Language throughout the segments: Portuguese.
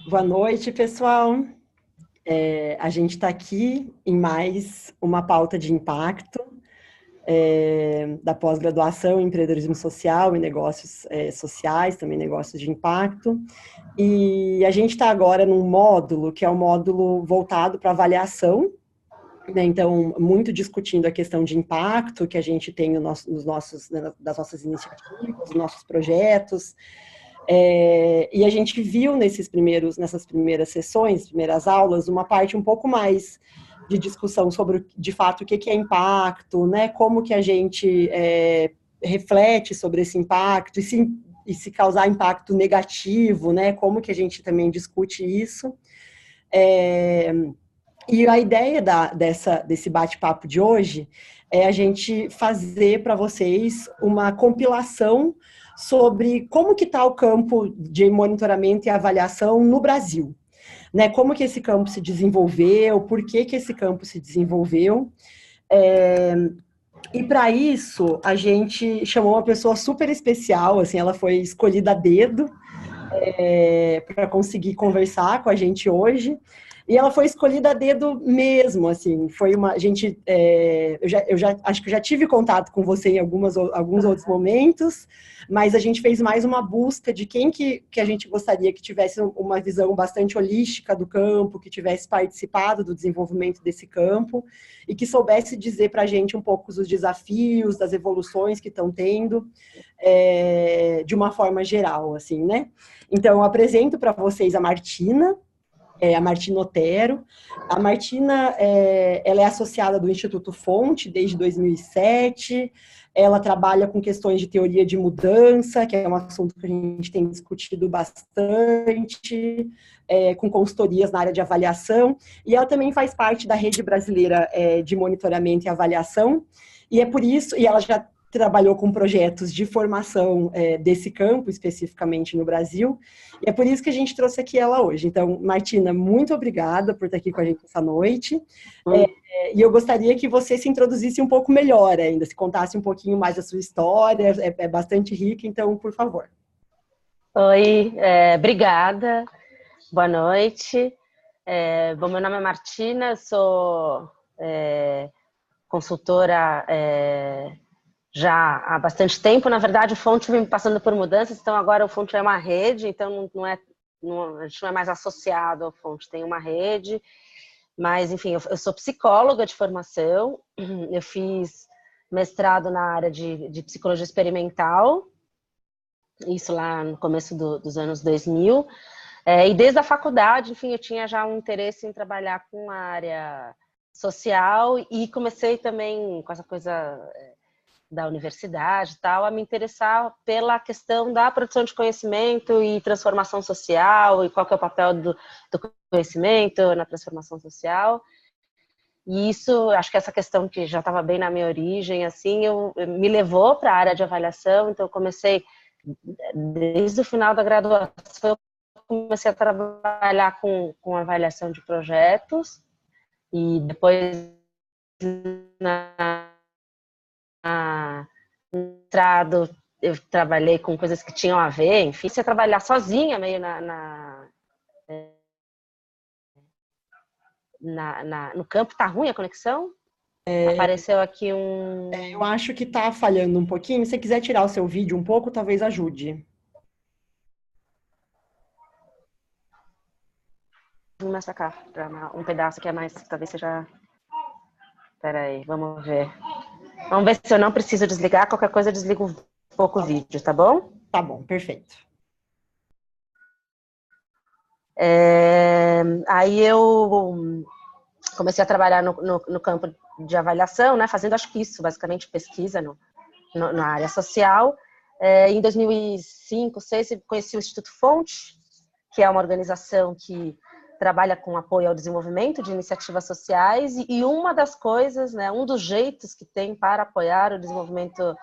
Boa noite, pessoal. A gente está aqui em mais uma pauta de impacto da pós-graduação em empreendedorismo social e negócios sociais, também negócios de impacto. E a gente está agora num módulo que é um módulo voltado para avaliação, né? Então, muito discutindo a questão de impacto que a gente tem das nossas iniciativas, dos nossos projetos. E a gente viu nessas primeiras sessões, primeiras aulas, uma parte um pouco mais de discussão sobre, de fato, o que é impacto, né? Como que a gente reflete sobre esse impacto, e se causar impacto negativo, né? Como que a gente também discute isso. E a ideia desse bate-papo de hoje é a gente fazer para vocês uma compilação sobre como que está o campo de monitoramento e avaliação no Brasil, né? Como que esse campo se desenvolveu, por que que esse campo se desenvolveu. E para isso, a gente chamou uma pessoa super especial, assim, ela foi escolhida a dedo para conseguir conversar com a gente hoje. E ela foi escolhida a dedo mesmo, assim, foi uma, a gente, eu já acho que eu já tive contato com você em alguns outros momentos, mas a gente fez mais uma busca de quem que a gente gostaria que tivesse uma visão bastante holística do campo, que tivesse participado do desenvolvimento desse campo, e que soubesse dizer para a gente um pouco dos desafios, das evoluções que estão tendo, de uma forma geral, assim, né? Então, eu apresento para vocês a Martina Otero. A Martina, ela é associada do Instituto Fonte desde 2007. Ela trabalha com questões de teoria de mudança, que é um assunto que a gente tem discutido bastante, com consultorias na área de avaliação. E ela também faz parte da Rede Brasileira de Monitoramento e Avaliação. E é por isso, e ela já trabalhou com projetos de formação desse campo, especificamente no Brasil, e é por isso que a gente trouxe aqui ela hoje. Então, Martina, muito obrigada por estar aqui com a gente essa noite, e eu gostaria que você se introduzisse um pouco melhor ainda, se contasse um pouquinho mais da sua história, é bastante rica, então, por favor. Oi, obrigada, boa noite. Bom, meu nome é Martina, sou consultora já há bastante tempo. Na verdade, o Fonte vem passando por mudanças, então agora o Fonte é uma rede, então a gente não é mais associado ao Fonte, tem uma rede. Mas, enfim, eu sou psicóloga de formação, eu fiz mestrado na área de psicologia experimental, isso lá no começo dos anos 2000, e desde a faculdade, enfim, eu tinha já um interesse em trabalhar com a área social e comecei também com essa coisa da universidade e tal, a me interessar pela questão da produção de conhecimento e transformação social e qual que é o papel do conhecimento na transformação social. E isso, acho que essa questão que já estava bem na minha origem, assim, me levou para a área de avaliação. Então eu comecei desde o final da graduação, comecei a trabalhar com avaliação de projetos e depois no mestrado eu trabalhei com coisas que tinham a ver, enfim, você trabalhar sozinha meio no campo. Tá ruim a conexão? Apareceu aqui um... Eu acho que tá falhando um pouquinho, se você quiser tirar o seu vídeo um pouco, talvez ajude. Vou mais pra cá, pra um pedaço que é mais, talvez seja... Espera aí, vamos ver. Vamos ver se eu não preciso desligar, qualquer coisa eu desligo um pouco o vídeo, tá bom? Tá bom, perfeito. Aí eu comecei a trabalhar no campo de avaliação, né, fazendo acho que isso, basicamente pesquisa na área social. Em 2005, 2006, conheci o Instituto Fonte, que é uma organização que trabalha com apoio ao desenvolvimento de iniciativas sociais, e uma das coisas, né, um dos jeitos que tem para apoiar o desenvolvimento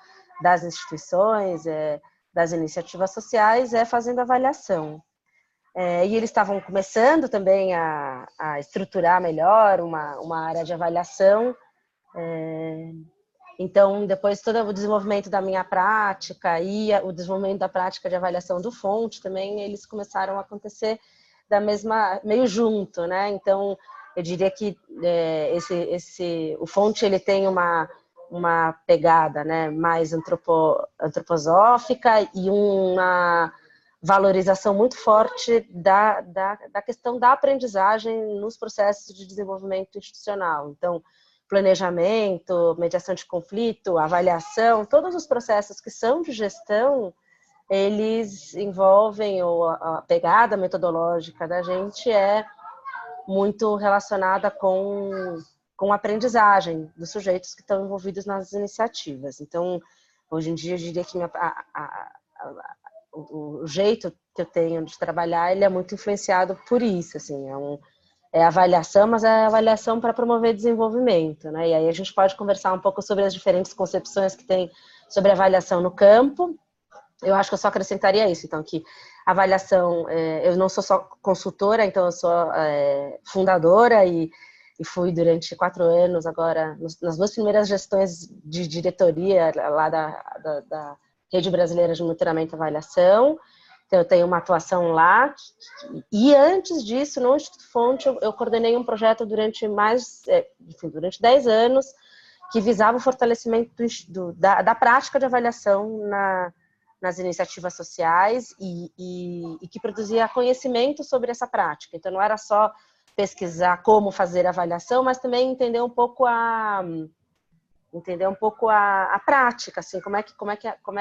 das instituições, das iniciativas sociais, é fazendo avaliação. E eles estavam começando também a estruturar melhor uma área de avaliação. Então, depois todo o desenvolvimento da minha prática e o desenvolvimento da prática de avaliação do Fonte também, eles começaram a acontecer meio junto, né? Então, eu diria que o Fonte ele tem uma pegada, né, mais antroposófica e uma valorização muito forte da questão da aprendizagem nos processos de desenvolvimento institucional. Então, planejamento, mediação de conflito, avaliação, todos os processos que são de gestão, eles envolvem, ou a pegada metodológica da gente é muito relacionada com a aprendizagem dos sujeitos que estão envolvidos nas iniciativas. Então, hoje em dia, eu diria que o jeito que eu tenho de trabalhar, ele é muito influenciado por isso, assim, é avaliação, mas é avaliação para promover desenvolvimento, né? E aí a gente pode conversar um pouco sobre as diferentes concepções que tem sobre avaliação no campo. Eu acho que eu só acrescentaria isso, então, que avaliação, eu não sou só consultora, então eu sou fundadora e fui durante 4 anos agora, nas 2 primeiras gestões de diretoria lá da Rede Brasileira de Monitoramento e Avaliação. Então, eu tenho uma atuação lá. E antes disso, no Instituto Fonte, eu coordenei um projeto durante durante 10 anos, que visava o fortalecimento da prática de avaliação nas iniciativas sociais e que produzia conhecimento sobre essa prática. Então, não era só pesquisar como fazer avaliação, mas também entender um pouco a prática, assim, como é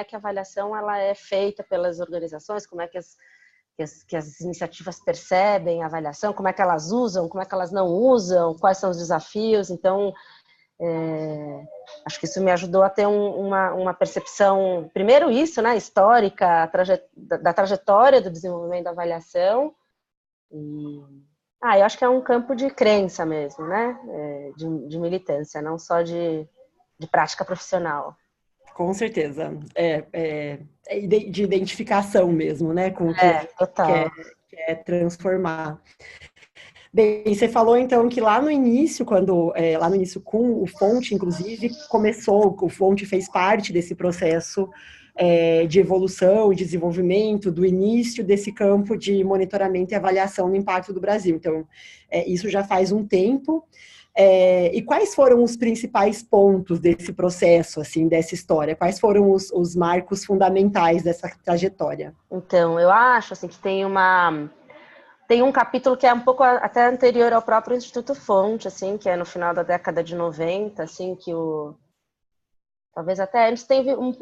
que a avaliação ela é feita pelas organizações, como é que as iniciativas percebem a avaliação, como é que elas usam, como é que elas não usam, quais são os desafios. Então, acho que isso me ajudou a ter uma percepção, primeiro isso, né, histórica, da trajetória do desenvolvimento da avaliação. Eu acho que é um campo de crença mesmo, né, de militância, não só de prática profissional. Com certeza. De identificação mesmo, né? Com o que a gente total. quer transformar. Bem, você falou então que lá no início, lá no início com o Fonte, inclusive, o Fonte fez parte desse processo de evolução e desenvolvimento, do início desse campo de monitoramento e avaliação do impacto do Brasil. Então, isso já faz um tempo. E quais foram os principais pontos desse processo, assim, dessa história? Quais foram os marcos fundamentais dessa trajetória? Então, eu acho assim, que tem um capítulo que é um pouco até anterior ao próprio Instituto Fonte, assim, que é no final da década de 90, assim, que talvez até antes teve o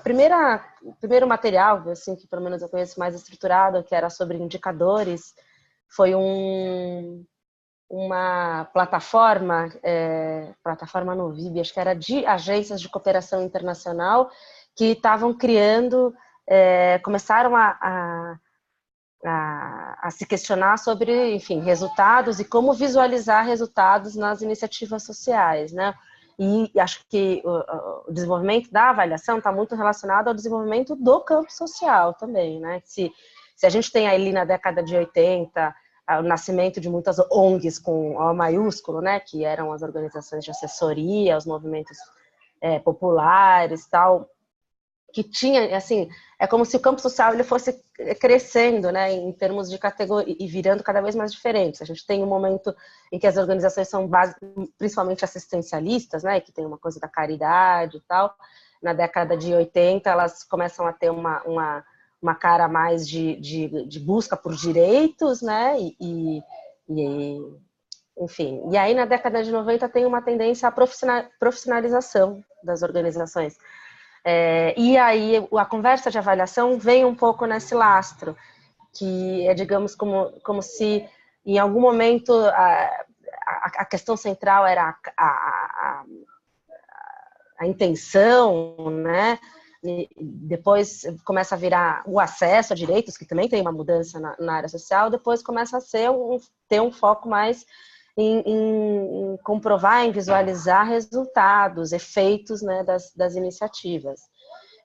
primeiro material, assim, que pelo menos eu conheço mais estruturado, que era sobre indicadores, foi uma plataforma Novib, acho que era de agências de cooperação internacional que estavam criando, começaram a se questionar sobre, enfim, resultados e como visualizar resultados nas iniciativas sociais, né? E acho que o desenvolvimento da avaliação está muito relacionado ao desenvolvimento do campo social também, né? Se a gente tem ali na década de 80 o nascimento de muitas ONGs com O maiúsculo, né? Que eram as organizações de assessoria, os movimentos populares, tal, que tinha, assim, é como se o campo social ele fosse crescendo, né, em termos de categoria e virando cada vez mais diferentes. A gente tem um momento em que as organizações são principalmente assistencialistas, né, que tem uma coisa da caridade e tal. Na década de 80, elas começam a ter uma cara mais de busca por direitos, né, enfim. E aí, na década de 90, tem uma tendência à profissionalização das organizações. E aí a conversa de avaliação vem um pouco nesse lastro, que é, digamos, como se em algum momento a questão central era a intenção, né? E depois começa a virar o acesso a direitos, que também tem uma mudança na área social, depois começa a ter um foco mais em comprovar, em visualizar resultados, efeitos, né, das iniciativas.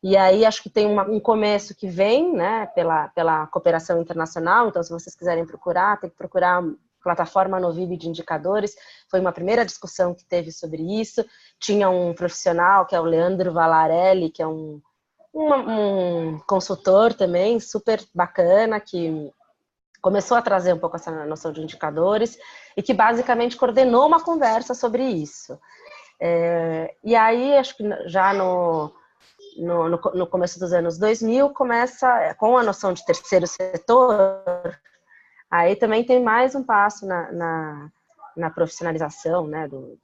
E aí acho que tem um começo que vem, né, pela cooperação internacional. Então, se vocês quiserem procurar, tem que procurar a plataforma Novib de indicadores. Foi uma primeira discussão que teve sobre isso. Tinha um profissional, que é o Leandro Valarelli, que é um consultor também super bacana, que começou a trazer um pouco essa noção de indicadores e que basicamente coordenou uma conversa sobre isso. E aí, acho que já no começo dos anos 2000, começa com a noção de terceiro setor, aí também tem mais um passo na profissionalização, né, do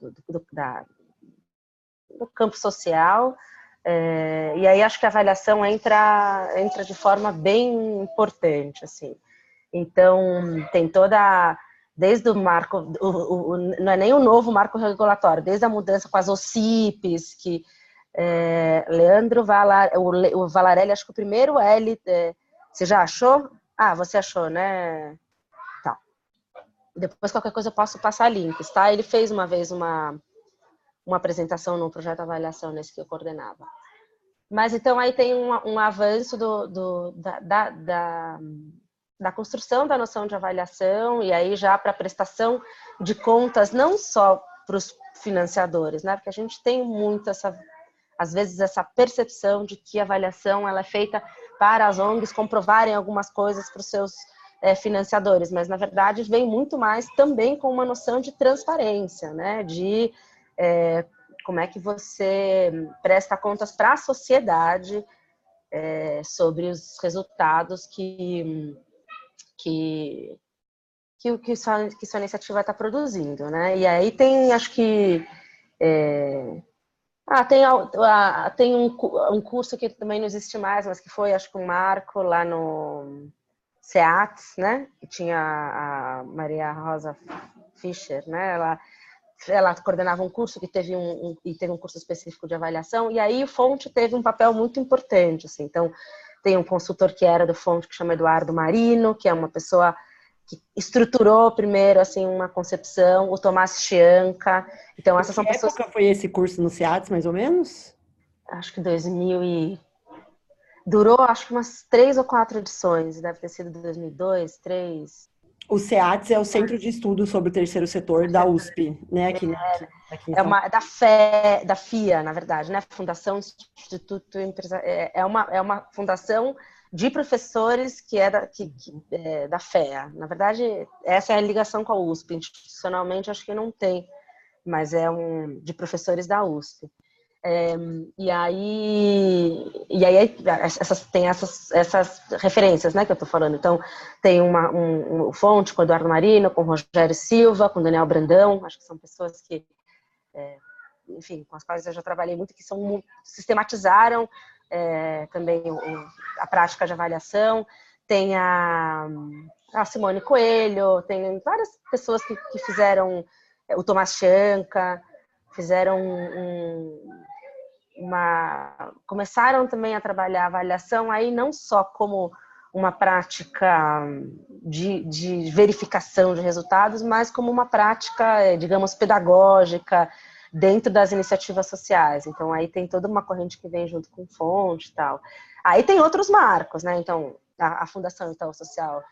campo social, e aí acho que a avaliação entra de forma bem importante, assim. Então, tem desde o marco, não é nem o novo marco regulatório, desde a mudança com as OCIPs, que Leandro o Valarelli, acho que o primeiro L, você já achou? Ah, você achou, né? Tá. Depois, qualquer coisa, eu posso passar links, tá? Ele fez uma vez uma apresentação no projeto de avaliação nesse que eu coordenava. Mas, então, aí tem um avanço da construção da noção de avaliação, e aí já para a prestação de contas, não só para os financiadores, né? Porque a gente tem muito às vezes essa percepção de que a avaliação ela é feita para as ONGs comprovarem algumas coisas para os seus financiadores, mas na verdade vem muito mais também com uma noção de transparência, né? De como é que você presta contas para a sociedade sobre os resultados que sua iniciativa está produzindo, né? E aí tem, acho que tem um curso que também não existe mais, mas que foi, acho que um marco lá no SEATS, né? Que tinha a Maria Rosa Fischer, né? Ela coordenava um curso que teve um curso específico de avaliação, e aí o Fonte teve um papel muito importante, assim. Então, tem um consultor que era do Fonte, que chama Eduardo Marino, que é uma pessoa que estruturou primeiro, assim, uma concepção, o Tomás Chianca. Então, essas são pessoas... Que época foi esse curso no SEATS, mais ou menos? Acho que 2000 e... Durou, acho que umas 3 ou 4 edições, deve ter sido 2002, 2003... O SEATS é o Centro de Estudos sobre o Terceiro Setor da USP, né? Aqui em São Paulo. Da FIA, na verdade, né? Fundação Instituto Empresarial. É uma fundação de professores que é da FEA. Na verdade, essa é a ligação com a USP. Institucionalmente, acho que não tem, mas de professores da USP. E aí tem essas referências, né, que eu estou falando. Então, tem um Fonte com o Eduardo Marino, com o Rogério Silva, com o Daniel Brandão. Acho que são pessoas que, enfim, com as quais eu já trabalhei muito, que sistematizaram também a prática de avaliação. Tem a Simone Coelho, tem várias pessoas que fizeram, o Tomás Chianca, fizeram começaram também a trabalhar a avaliação aí não só como uma prática de verificação de resultados, mas como uma prática, digamos, pedagógica dentro das iniciativas sociais. Então, aí tem toda uma corrente que vem junto com Fonte e tal. Aí tem outros marcos, né? Então, a Fundação Itaú Social,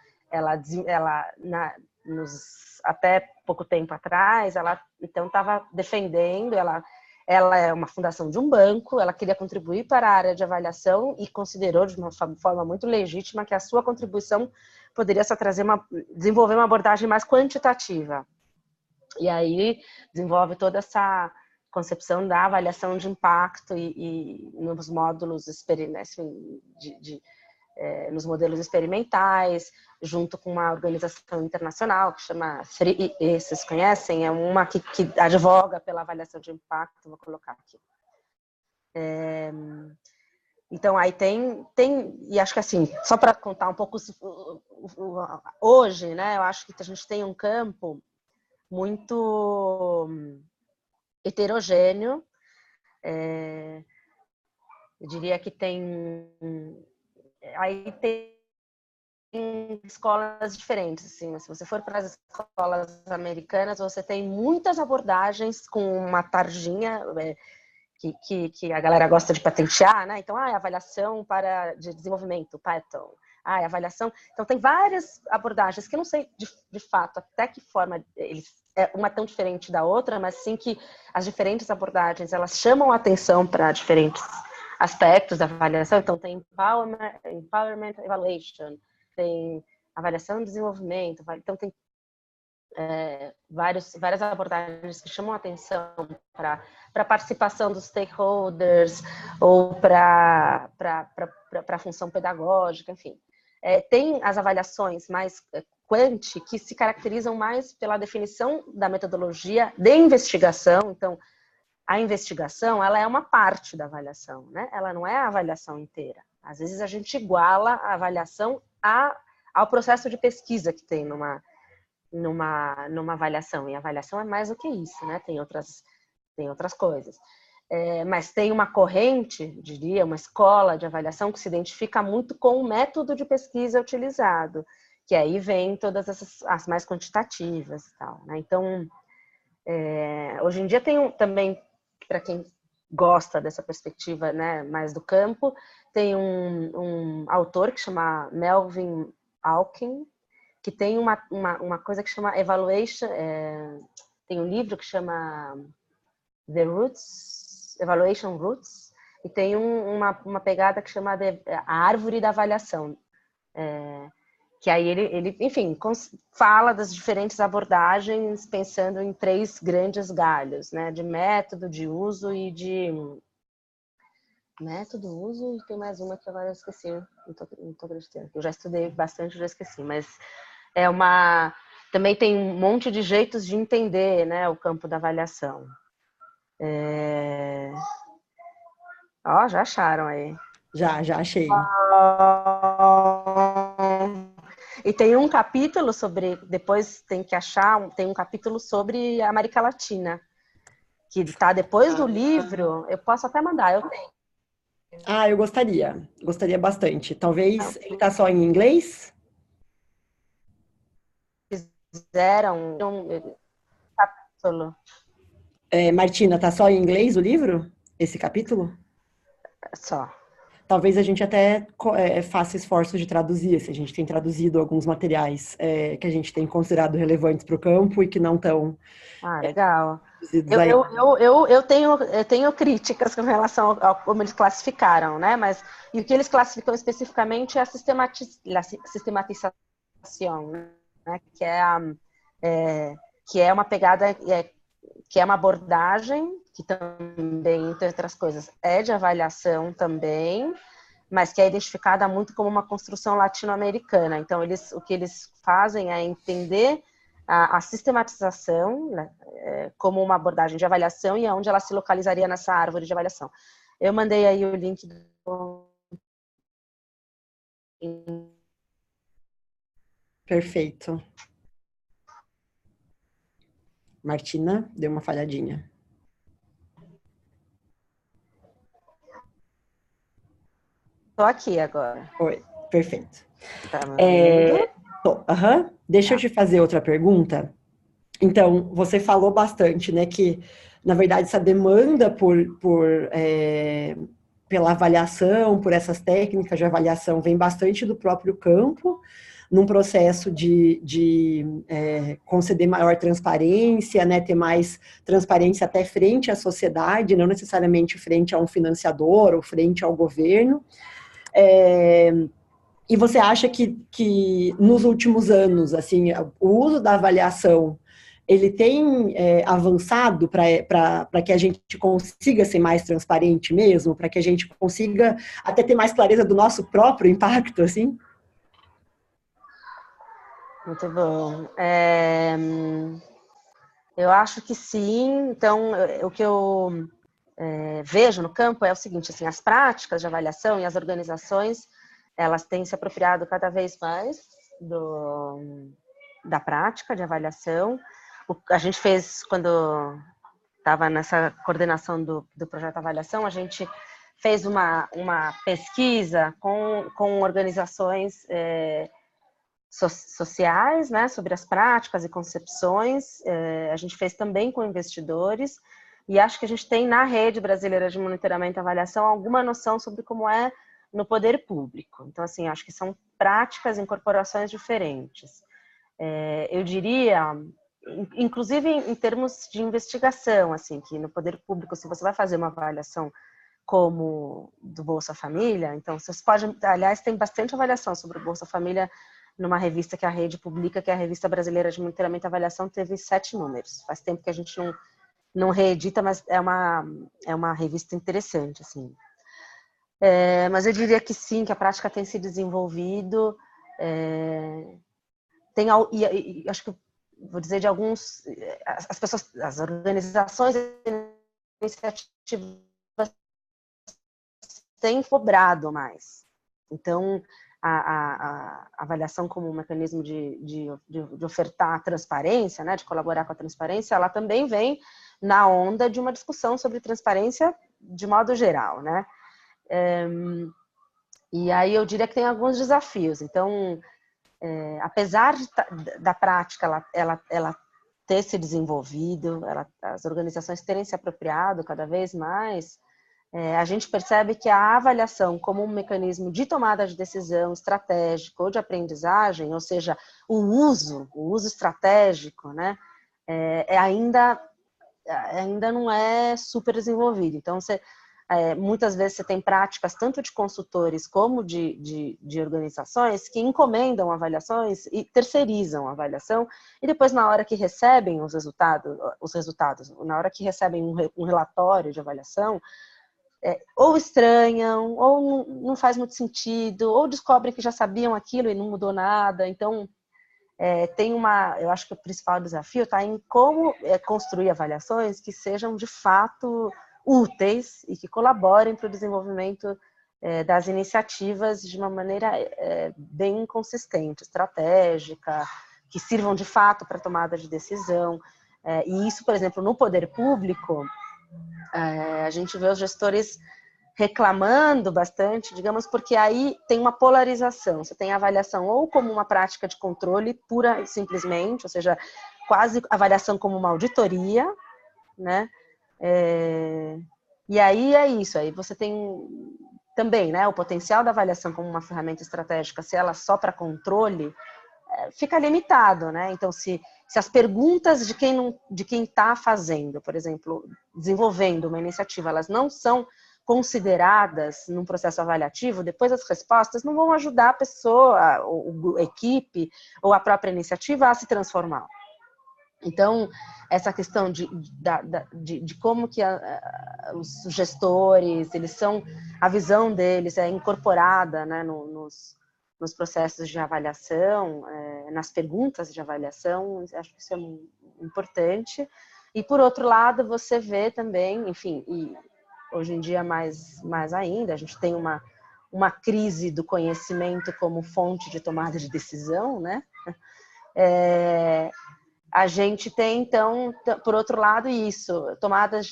até pouco tempo atrás, ela então estava defendendo, ela é uma fundação de um banco, ela queria contribuir para a área de avaliação e considerou de uma forma muito legítima que a sua contribuição poderia só desenvolver uma abordagem mais quantitativa. E aí desenvolve toda essa concepção da avaliação de impacto e nos módulos nos modelos experimentais, junto com uma organização internacional que chama 3IE, vocês conhecem? É uma que advoga pela avaliação de impacto, vou colocar aqui. Então, aí tem, e acho que assim, só para contar um pouco, hoje, né, eu acho que a gente tem um campo muito heterogêneo, eu diria que aí tem escolas diferentes, assim, se você for para as escolas americanas, você tem muitas abordagens com uma tarjinha que a galera gosta de patentear, né? Então, avaliação de desenvolvimento, Python, avaliação. Então, tem várias abordagens que eu não sei de fato até que forma uma é tão diferente da outra, mas sim que as diferentes abordagens elas chamam a atenção para diferentes aspectos da avaliação. Então, tem empowerment evaluation, tem avaliação e desenvolvimento, então tem várias abordagens que chamam a atenção para a participação dos stakeholders ou para a função pedagógica, enfim. Tem as avaliações mais quant que se caracterizam mais pela definição da metodologia de investigação. Então, a investigação, ela é uma parte da avaliação, né? Ela não é a avaliação inteira. Às vezes a gente iguala a avaliação ao processo de pesquisa que tem numa avaliação. E a avaliação é mais do que isso, né? Tem outras coisas. Mas tem uma corrente, diria, uma escola de avaliação que se identifica muito com o método de pesquisa utilizado, que aí vem todas as mais quantitativas e tal, né? Então, hoje em dia tem também, para quem gosta dessa perspectiva, né, mais do campo, tem um autor que chama Melvin Alkin, que tem uma coisa que chama Evaluation, tem um livro que chama The Roots, Evaluation Roots, e tem uma pegada que chama a Árvore da Avaliação, que aí ele, enfim, fala das diferentes abordagens pensando em 3 grandes galhos, né, de método, de uso e de... Método, uso, e tem mais uma que agora eu esqueci, não tô acreditando. Eu já estudei bastante, já esqueci, mas também tem um monte de jeitos de entender, né, o campo da avaliação. Já acharam aí? Já achei. E tem um capítulo sobre, depois tem que achar, tem um capítulo sobre a América Latina, que está depois do livro, eu posso até mandar, eu tenho. Eu gostaria bastante. Talvez ele tá só em inglês? Fizeram um capítulo. Martina, tá só em inglês o livro? Esse capítulo? Só. Talvez a gente até faça esforços de traduzir, se a gente tem traduzido alguns materiais que a gente tem considerado relevantes para o campo e que não estão legal. traduzidos aí. Eu tenho críticas com relação ao como eles classificaram, né? Mas e o que eles classificam especificamente é a sistematização, né? Que é uma pegada, que é uma abordagem que também, entre outras coisas, é de avaliação também, mas que é identificada muito como uma construção latino-americana. Então, o que eles fazem é entender a sistematização, né, como uma abordagem de avaliação e onde ela se localizaria nessa árvore de avaliação. Eu mandei aí o link do... Perfeito. Martina, deu uma falhadinha. Tô aqui agora. Oi, perfeito. Tá me ouvindo? Deixa eu te fazer outra pergunta. Então, você falou bastante, né, que, na verdade, essa demanda pela avaliação, por essas técnicas de avaliação, vem bastante do próprio campo, num processo de conceder maior transparência, né, ter mais transparência até frente à sociedade, não necessariamente frente a um financiador ou frente ao governo. E você acha que nos últimos anos, assim, o uso da avaliação, ele tem avançado para que a gente consiga ser mais transparente mesmo, para que a gente consiga até ter mais clareza do nosso próprio impacto, assim? Muito bom. Eu acho que sim. Então, o que eu vejo no campo é o seguinte, assim, as práticas de avaliação e as organizações, elas têm se apropriado cada vez mais da prática de avaliação. A gente fez, quando estava nessa coordenação do projeto Avaliação, a gente fez uma pesquisa com organizações sociais, né, sobre as práticas e concepções. A gente fez também com investidores, e acho que a gente tem na Rede Brasileira de Monitoramento e Avaliação alguma noção sobre como é no poder público. Então, assim, acho que são práticas, incorporações diferentes. Eu diria, inclusive em termos de investigação, assim, que no poder público, se você vai fazer uma avaliação como do Bolsa Família, então você pode, aliás, tem bastante avaliação sobre o Bolsa Família numa revista que a Rede publica, que é a Revista Brasileira de Monitoramento e Avaliação, teve 7 números. Faz tempo que a gente não reedita, mas é uma revista interessante, assim. Mas eu diria que sim, que a prática tem se desenvolvido. E acho que vou dizer de alguns, as pessoas, as organizações, iniciativas têm cobrado mais. Então, a avaliação como um mecanismo de ofertar transparência, né, de colaborar com a transparência, ela também vem na onda de uma discussão sobre transparência de modo geral, né? E aí eu diria que tem alguns desafios. Então, apesar da prática ela ter se desenvolvido, as organizações terem se apropriado cada vez mais, a gente percebe que a avaliação como um mecanismo de tomada de decisão estratégico ou de aprendizagem, ou seja, o uso estratégico, né, ainda não é super desenvolvido. Então, muitas vezes você tem práticas tanto de consultores como de organizações que encomendam avaliações e terceirizam a avaliação, e depois, na hora que recebem os resultados, na hora que recebem um relatório de avaliação, ou estranham, ou não faz muito sentido, ou descobrem que já sabiam aquilo e não mudou nada. Então, eu acho que o principal desafio está em como construir avaliações que sejam de fato úteis e que colaborem para o desenvolvimento das iniciativas de uma maneira bem consistente, estratégica, que sirvam de fato para a tomada de decisão. E isso, por exemplo, no poder público, a gente vê os gestores reclamando bastante, digamos, porque aí tem uma polarização. Você tem a avaliação ou como uma prática de controle pura e simplesmente, ou seja, quase avaliação como uma auditoria, né? E aí é isso, aí você tem também, né, o potencial da avaliação como uma ferramenta estratégica, se ela só para controle, fica limitado, né? Então, se as perguntas de quem está fazendo, por exemplo, desenvolvendo uma iniciativa, elas não são consideradas num processo avaliativo, depois as respostas não vão ajudar a pessoa, a equipe ou a própria iniciativa a se transformar. Então, essa questão de como que os gestores, a visão deles é incorporada, né, nos processos de avaliação, nas perguntas de avaliação, acho que isso é importante. E, por outro lado, você vê também, enfim, e hoje em dia mais ainda, a gente tem uma crise do conhecimento como fonte de tomada de decisão, né? A gente tem, então, por outro lado, isso, tomadas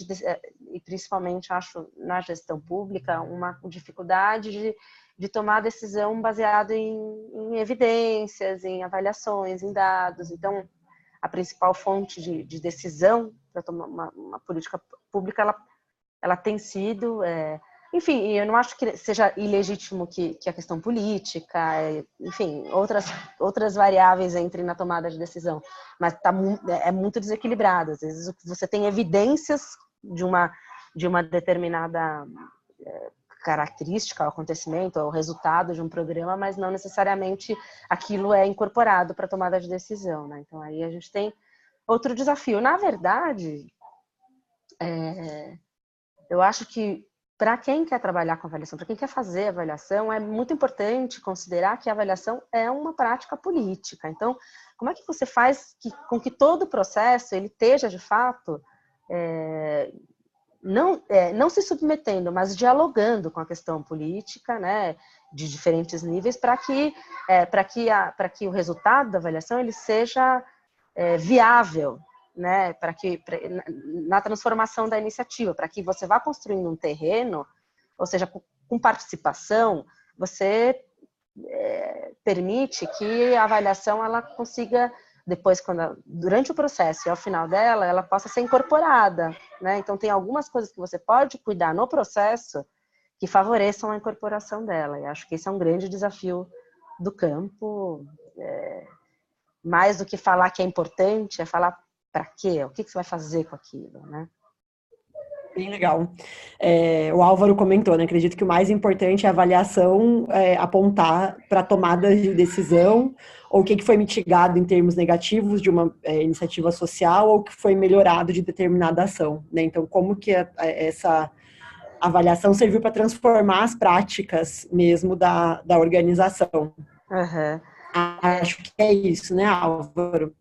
e principalmente, acho, na gestão pública, uma dificuldade de tomar decisão baseada em evidências, em avaliações, em dados. Então, a principal fonte de decisão para tomar uma política pública, ela tem sido... enfim, eu não acho que seja ilegítimo que a questão política, enfim, outras variáveis entrem na tomada de decisão, mas é muito desequilibrado. Às vezes você tem evidências de uma determinada característica, o acontecimento, o resultado de um programa, mas não necessariamente aquilo é incorporado para a tomada de decisão, né? Então aí a gente tem outro desafio. Na verdade, eu acho que para quem quer trabalhar com avaliação, para quem quer fazer avaliação, é muito importante considerar que a avaliação é uma prática política. Então, como é que você faz com que todo o processo ele esteja, de fato, não se submetendo, mas dialogando com a questão política, né, de diferentes níveis, para que o resultado da avaliação ele seja viável, né, na transformação da iniciativa, para que você vá construindo um terreno, ou seja, com participação, você permite que a avaliação ela consiga depois, durante o processo e ao final dela, ela possa ser incorporada, né? Então tem algumas coisas que você pode cuidar no processo que favoreçam a incorporação dela. E acho que esse é um grande desafio do campo. Mais do que falar que é importante, é falar para quê? O que você vai fazer com aquilo, né? Bem legal. O Álvaro comentou, né? Acredito que o mais importante é a avaliação, apontar para tomada de decisão, ou o que foi mitigado em termos negativos de uma iniciativa social, ou o que foi melhorado de determinada ação, né? Então, como que essa avaliação serviu para transformar as práticas mesmo da organização. Uhum. Acho que é isso, né, Álvaro?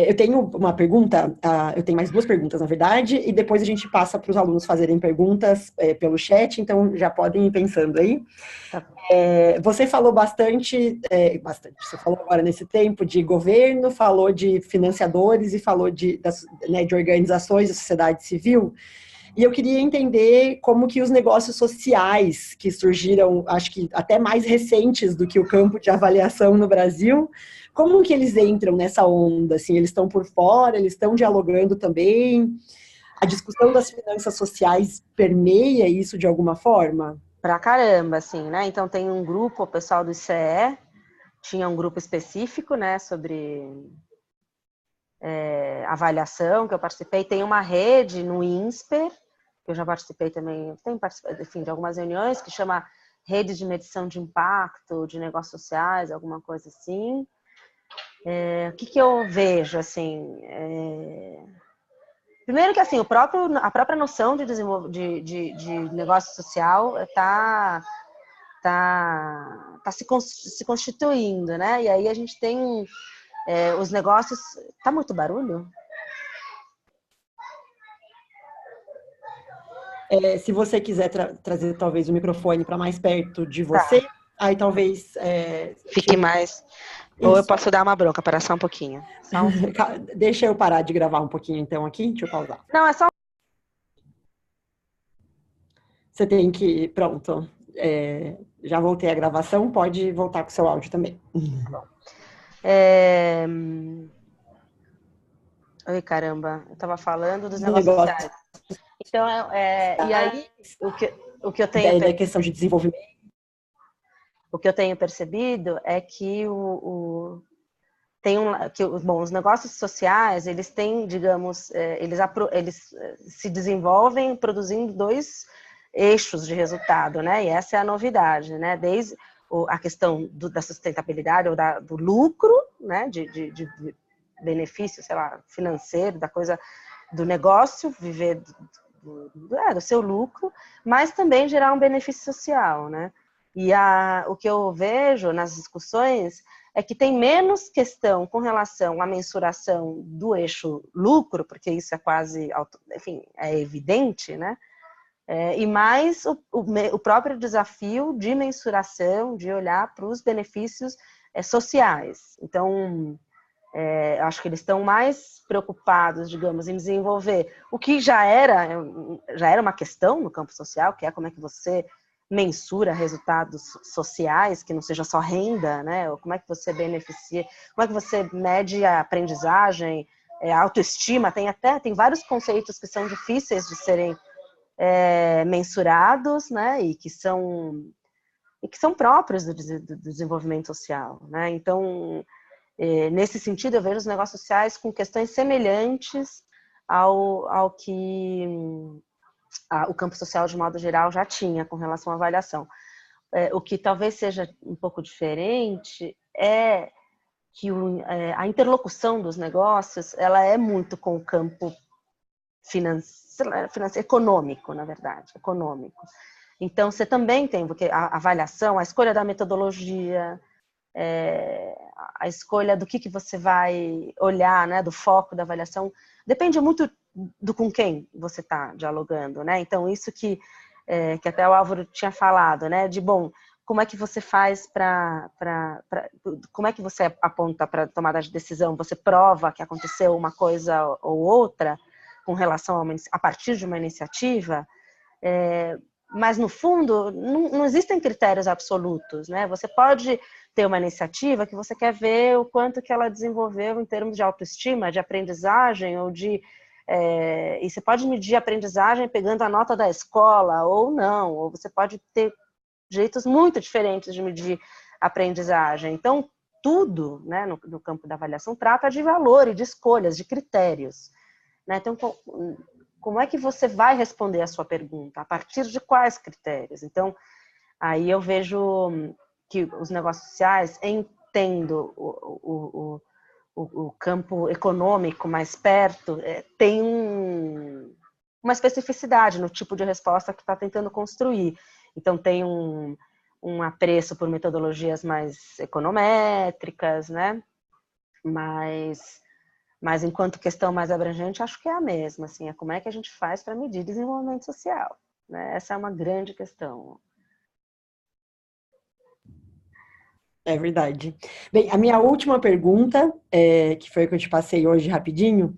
Eu tenho uma pergunta, eu tenho mais duas perguntas, na verdade, e depois a gente passa para os alunos fazerem perguntas pelo chat, então já podem ir pensando aí. Tá. Você falou bastante, você falou agora nesse tempo de governo, falou de financiadores e falou de organizações da sociedade civil, e eu queria entender como que os negócios sociais que surgiram, acho que até mais recentes do que o campo de avaliação no Brasil, como que eles entram nessa onda? Assim, eles estão por fora, eles estão dialogando também? A discussão das finanças sociais permeia isso de alguma forma? Pra caramba, assim, né? Então tem um grupo, o pessoal do ICE, tinha um grupo específico, né, sobre avaliação, que eu participei. Tem uma rede no INSPER, que eu já participei também, tenho participado, enfim, de algumas reuniões, que chama Rede de Medição de Impacto, de Negócios Sociais, alguma coisa assim. O que eu vejo, assim... Primeiro que, assim, a própria noção de negócio social está se constituindo, né? E aí a gente tem os negócios... Tá muito barulho? Se você quiser trazer talvez o microfone para mais perto de Tá. você, aí talvez... Fique mais... Ou eu posso dar uma bronca, parar só um pouquinho. Deixa eu parar de gravar um pouquinho então aqui, deixa eu pausar. Não, é só... Você tem que... Pronto. Já voltei a gravação, pode voltar com o seu áudio também. Ai, caramba, eu estava falando dos negócios sociais. Então, e aí, o que eu tenho... Da questão de desenvolvimento. O que eu tenho percebido é que os negócios sociais, eles têm, digamos, eles se desenvolvem produzindo dois eixos de resultado, né? E essa é a novidade, né? Desde a questão da sustentabilidade ou do lucro, né? De benefício, sei lá, financeiro, da coisa do negócio, viver do seu lucro, mas também gerar um benefício social, né? E o que eu vejo nas discussões é que tem menos questão com relação à mensuração do eixo lucro, porque isso é quase, enfim, é evidente, né? E mais o próprio desafio de mensuração, de olhar para os benefícios sociais. Então, acho que eles estão mais preocupados, digamos, em desenvolver o que já era uma questão no campo social, que é como é que você mensura resultados sociais, que não seja só renda, né? Ou como é que você beneficia, como é que você mede a aprendizagem, a autoestima, tem vários conceitos que são difíceis de serem mensurados, né? E que são próprios do desenvolvimento social, né? Então, nesse sentido, eu vejo os negócios sociais com questões semelhantes ao que o campo social, de modo geral, já tinha com relação à avaliação. O que talvez seja um pouco diferente é que a interlocução dos negócios, ela é muito com o campo financeiro, econômico, na verdade, econômico. Então, você também tem, porque a avaliação, a escolha da metodologia, a escolha do que você vai olhar, né, do foco da avaliação, depende muito do com quem você está dialogando, né? Então, isso que até o Álvaro tinha falado, né? De, bom, como é que você faz como é que você aponta para tomada de decisão? Você prova que aconteceu uma coisa ou outra com relação a partir de uma iniciativa? Mas, no fundo, não existem critérios absolutos, né? Você pode ter uma iniciativa que você quer ver o quanto que ela desenvolveu em termos de autoestima, de aprendizagem, ou e você pode medir a aprendizagem pegando a nota da escola, ou não, ou você pode ter jeitos muito diferentes de medir a aprendizagem. Então, tudo, né, no campo da avaliação trata de valor e de escolhas, de critérios. né? Então, como é que você vai responder a sua pergunta? A partir de quais critérios? Então, aí eu vejo que os negócios sociais, entendo o campo econômico mais perto, tem uma especificidade no tipo de resposta que está tentando construir. Então, tem um apreço por metodologias mais econométricas, né? Mas enquanto questão mais abrangente, acho que é a mesma, assim, é como é que a gente faz para medir desenvolvimento social, né? Essa é uma grande questão. É verdade. Bem, a minha última pergunta, que foi o que eu te passei hoje rapidinho,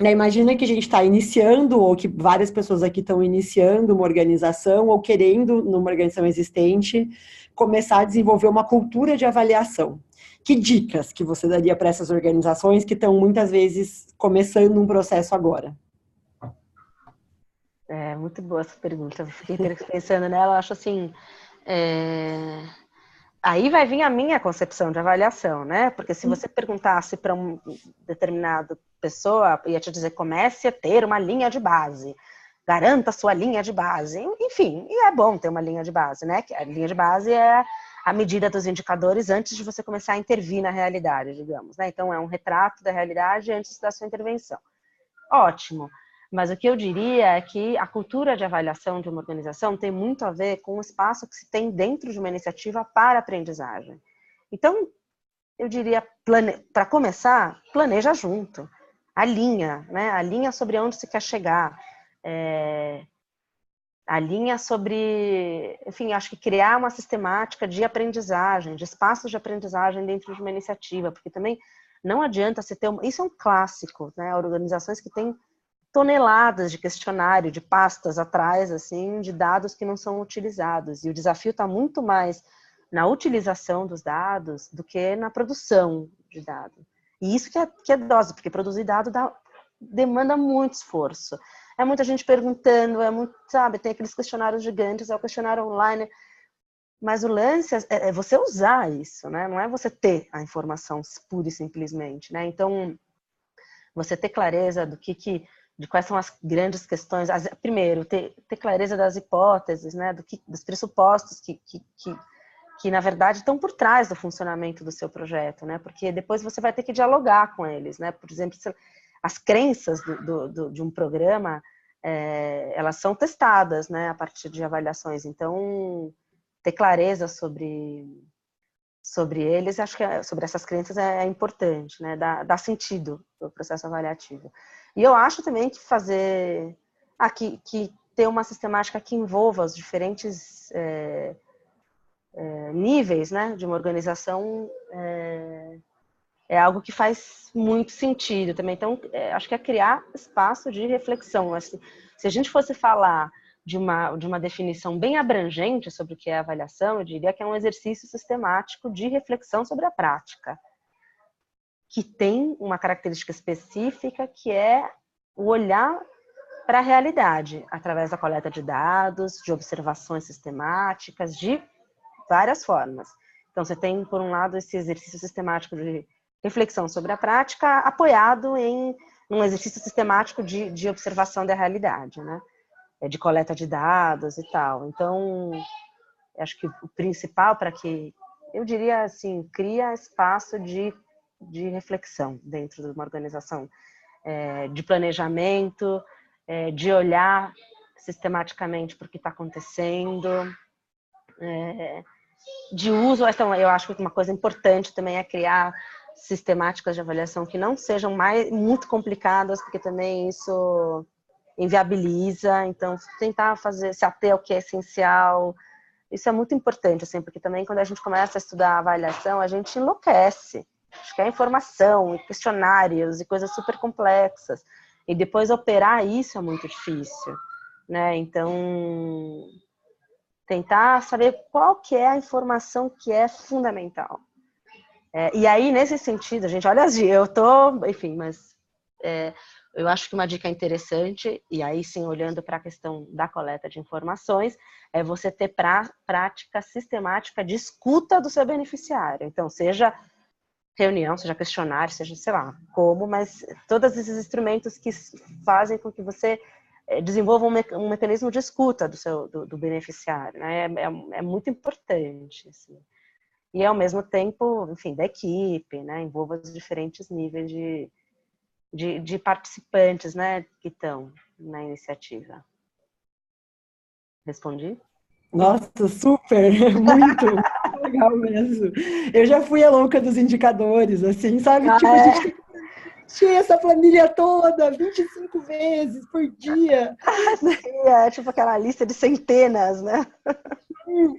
né, imagina que a gente está iniciando, ou que várias pessoas aqui estão iniciando uma organização, ou querendo, numa organização existente, começar a desenvolver uma cultura de avaliação. Que dicas que você daria para essas organizações que estão, muitas vezes, começando um processo agora? É muito boa essa pergunta. Eu fiquei pensando nela, eu acho assim... Aí vai vir a minha concepção de avaliação, né? Porque se você perguntasse para um determinada pessoa, ia te dizer, comece a ter uma linha de base, garanta sua linha de base. Enfim, e é bom ter uma linha de base, né? A linha de base é a medida dos indicadores antes de você começar a intervir na realidade, digamos, né? Então, é um retrato da realidade antes da sua intervenção. Ótimo. Mas o que eu diria é que a cultura de avaliação de uma organização tem muito a ver com o espaço que se tem dentro de uma iniciativa para aprendizagem. Então, eu diria, para começar, planeja junto. Alinha, né? Alinha sobre onde se quer chegar. Alinha sobre, enfim, acho que criar uma sistemática de aprendizagem, de espaços de aprendizagem dentro de uma iniciativa, porque também não adianta você ter... Isso é um clássico, né? Organizações que têm toneladas de questionário, de pastas atrás, assim, de dados que não são utilizados. E o desafio está muito mais na utilização dos dados do que na produção de dados. E isso que é dose, porque produzir dado demanda muito esforço. É muita gente perguntando, é muito, sabe, tem aqueles questionários gigantes, é o questionário online, mas o lance é você usar isso, né? Não é você ter a informação pura e simplesmente, né? Então, você ter clareza de quais são as grandes questões. Primeiro, ter clareza das hipóteses, né, dos pressupostos que, na verdade, estão por trás do funcionamento do seu projeto, né, porque depois você vai ter que dialogar com eles, né, por exemplo, as crenças de um programa, elas são testadas, né, a partir de avaliações, então, ter clareza sobre eles, acho que sobre essas crenças é importante, né? Dá sentido para o processo avaliativo. E eu acho também que que ter uma sistemática que envolva os diferentes níveis, né, de uma organização é algo que faz muito sentido também. Então, acho que é criar espaço de reflexão. Assim, se a gente fosse falar de uma definição bem abrangente sobre o que é avaliação, eu diria que é um exercício sistemático de reflexão sobre a prática, que tem uma característica específica, que é o olhar para a realidade, através da coleta de dados, de observações sistemáticas, de várias formas. Então, você tem, por um lado, esse exercício sistemático de reflexão sobre a prática, apoiado em um exercício sistemático de observação da realidade, né? De coleta de dados e tal. Então, acho que o principal para que, eu diria assim, cria espaço de reflexão dentro de uma organização, de planejamento, de olhar sistematicamente para o que está acontecendo, de uso. Então, eu acho que uma coisa importante também é criar sistemáticas de avaliação que não sejam muito complicadas, porque também isso inviabiliza. Então, tentar se ater ao que é essencial, isso é muito importante, assim, porque também quando a gente começa a estudar a avaliação, a gente enlouquece. Acho que é informação, e questionários, e coisas super complexas. E depois operar isso é muito difícil, né? Então, tentar saber qual que é a informação que é fundamental. E aí, nesse sentido, gente, olha, eu tô, enfim, mas eu acho que uma dica interessante, e aí sim, olhando para a questão da coleta de informações, é você ter prática sistemática de escuta do seu beneficiário. Então, seja reunião, seja questionário, seja, sei lá, como, mas todos esses instrumentos que fazem com que você desenvolva um mecanismo de escuta do beneficiário, né? É muito importante, assim. E, ao mesmo tempo, enfim, da equipe, né? Envolva os diferentes níveis de participantes, né? Que estão na iniciativa. Respondi? Nossa, super, muito legal mesmo. Eu já fui a louca dos indicadores, assim, sabe? Tipo, a gente tem que encher essa planilha toda, 25 vezes por dia. Sim, é tipo aquela lista de centenas, né?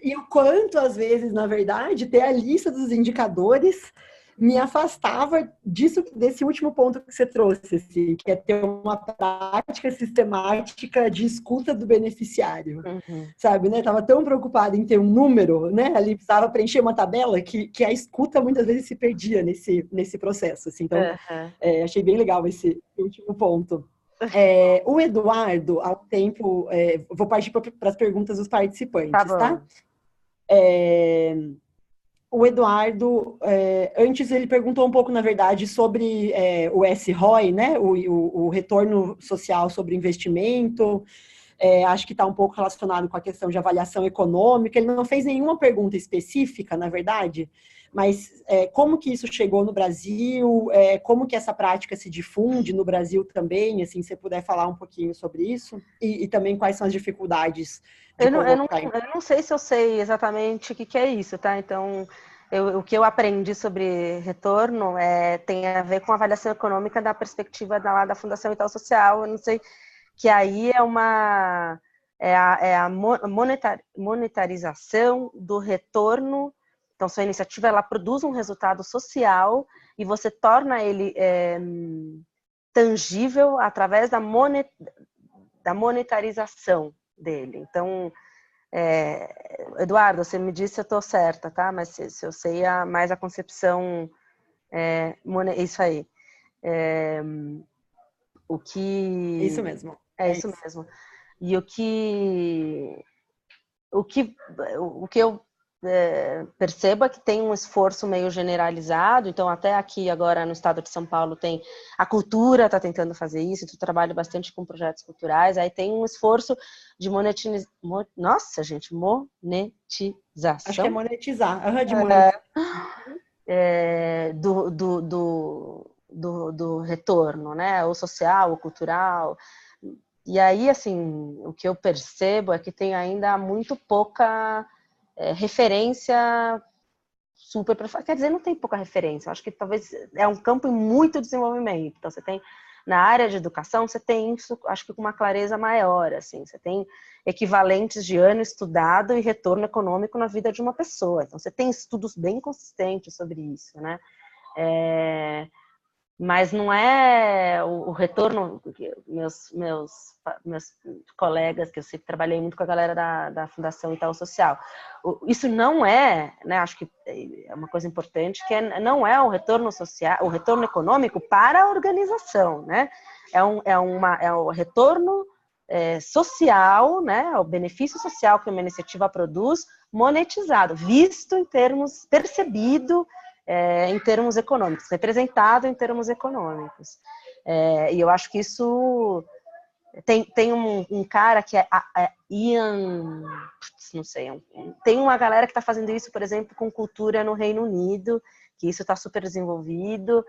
E o quanto, às vezes, na verdade, ter a lista dos indicadores me afastava desse último ponto que você trouxe, assim, que é ter uma prática sistemática de escuta do beneficiário, sabe, né? Tava tão preocupada em ter um número, né? Ali precisava preencher uma tabela que a escuta muitas vezes se perdia nesse processo, assim. Então, achei bem legal esse último ponto. O Eduardo, há um tempo, vou partir para as perguntas dos participantes, tá? O Eduardo, antes ele perguntou um pouco, na verdade, sobre o SROI, né? O retorno social sobre investimento. Acho que está um pouco relacionado com a questão de avaliação econômica. Ele não fez nenhuma pergunta específica, na verdade, mas como que isso chegou no Brasil, como que essa prática se difunde no Brasil também, assim, se você puder falar um pouquinho sobre isso, e também quais são as dificuldades de colocar eu não sei se eu sei exatamente o que é isso, tá? Então, o que eu aprendi sobre retorno tem a ver com a avaliação econômica da perspectiva da Fundação Itaú Social. Eu não sei, que aí é a monetarização do retorno. Então, sua iniciativa, ela produz um resultado social e você torna ele tangível através da monetarização dele. Então, Eduardo, você me disse se eu estou certa, tá? Mas se eu sei mais a concepção, isso aí. Isso mesmo. Isso mesmo. E o que eu percebo é que tem um esforço meio generalizado. Então, até aqui agora no estado de São Paulo tem a cultura está tentando fazer isso. Eu trabalho bastante com projetos culturais. Aí tem um esforço de monetização. Nossa, gente, monetização. Acho que é monetizar. De monetizar. Do retorno, né? O social, o cultural. E aí, assim, o que eu percebo é que tem ainda muito pouca referência super... Quer dizer, não tem pouca referência. Acho que talvez é um campo em muito desenvolvimento. Então, você tem, na área de educação, você tem isso, acho que com uma clareza maior, assim. Você tem equivalentes de ano estudado e retorno econômico na vida de uma pessoa. Então, você tem estudos bem consistentes sobre isso, né? Mas não é o retorno. Meus colegas, que eu sempre trabalhei muito com a galera da Fundação Itaú Social, isso não é, né, acho que é uma coisa importante, que não é o retorno social, o retorno econômico para a organização, né? É o retorno social, né, o benefício social que uma iniciativa produz, monetizado, visto em termos, percebido em termos econômicos, representado em termos econômicos. E eu acho que isso... Tem um cara que é Ian... Não sei. Tem uma galera que está fazendo isso, por exemplo, com cultura no Reino Unido, que isso está super desenvolvido.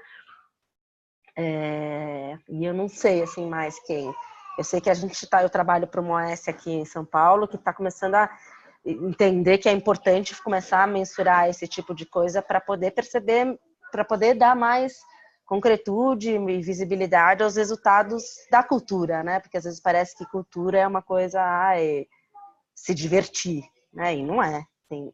E eu não sei, assim, mais quem. Eu sei que eu trabalho para uma OS aqui em São Paulo, que está começando a entender que é importante começar a mensurar esse tipo de coisa para poder perceber, para poder dar mais concretude e visibilidade aos resultados da cultura, né? Porque às vezes parece que cultura é uma coisa, se divertir, né? E não é.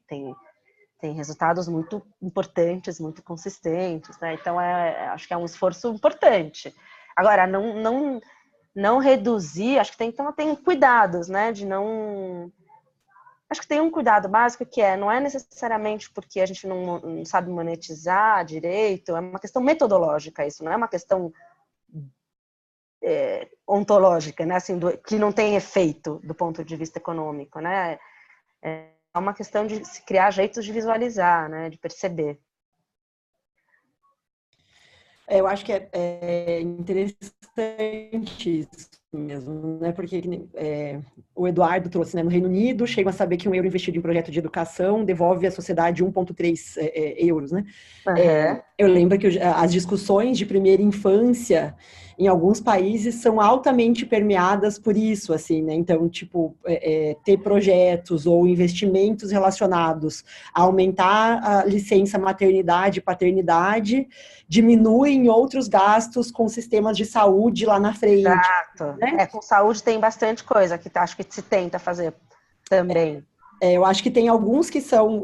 Tem resultados muito importantes, muito consistentes, né? Então, acho que é um esforço importante. Agora, não reduzir, acho que tem cuidados, né? Acho que tem um cuidado básico que não é necessariamente porque a gente não sabe monetizar direito, é uma questão metodológica isso, não é uma questão ontológica, né, assim, que não tem efeito do ponto de vista econômico, né? É uma questão de se criar jeitos de visualizar, né, de perceber. Eu acho que é interessante isso mesmo, né? Porque o Eduardo trouxe, né, no Reino Unido, chegam a saber que 1 euro investido em projeto de educação devolve à sociedade 1,3 euros, né? Uhum. Eu lembro que as discussões de primeira infância em alguns países são altamente permeadas por isso, assim, né? Então, tipo, ter projetos ou investimentos relacionados a aumentar a licença maternidade e paternidade diminuem outros gastos com sistemas de saúde lá na frente, Exato. né? Com saúde tem bastante coisa que acho que se tenta fazer também. Eu acho que tem alguns que são